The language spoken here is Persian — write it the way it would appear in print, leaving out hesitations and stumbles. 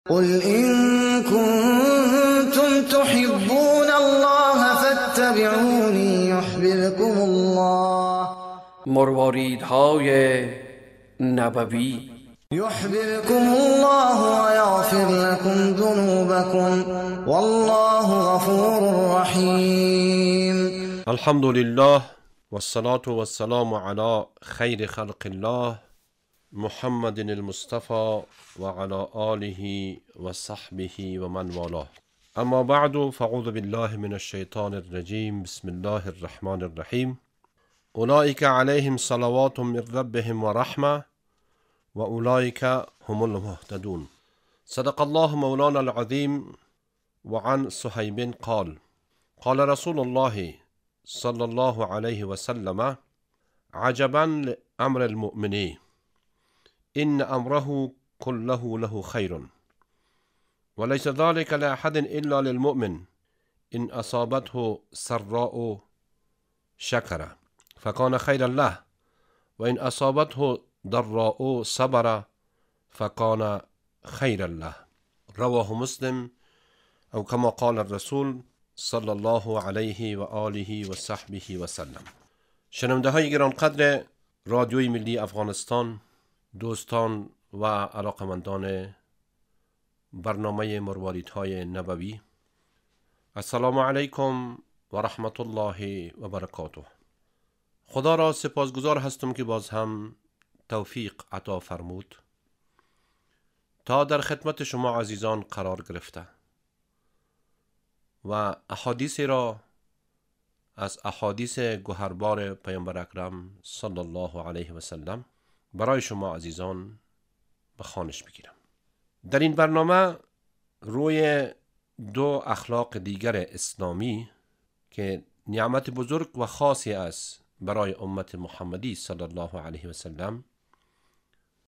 قل إن كنتم تحبون الله فاتبعوني يحببكم الله. مرواریدهای نبوی. يحببكم الله ويغفر لكم ذنوبكم والله غفور رحيم. الحمد لله والصلاة والسلام على خير خلق الله محمد المصطفى وعلى آله وصحبه ومن والاه. اما بعد فاعوذ بالله من الشيطان الرجيم. بسم الله الرحمن الرحيم. اولئك عليهم صلوات من ربهم ورحمة وأولئك هم المهتدون. صدق الله مولانا العظيم. وعن صهيب قال قال رسول الله صلى الله عليه وسلم عجبا لأمر المؤمن إن أمره كله له خير وليس ذلك لأحد إلا للمؤمن إن أصابته سراء شكر فكان خيرا له وإن أصابته ضراء صبر فكان خيرا له. رواه مسلم او كما قال الرسول صلی الله علیه و آله و صحبه و سلم. شنونده های گرانقدر رادیوی ملی افغانستان، دوستان و علاقمندان برنامه مرواریدهای نبوی، السلام علیکم و رحمت الله و برکاته. خدا را سپاسگزار هستم که باز هم توفیق عطا فرمود تا در خدمت شما عزیزان قرار گرفته و احادیثی را از احادیث گوهربار پیامبر اکرم صلی الله علیه و سلم برای شما عزیزان به خوانش بگیرم. در این برنامه روی دو اخلاق دیگر اسلامی که نعمت بزرگ و خاصی است برای امت محمدی صلی الله علیه و سلم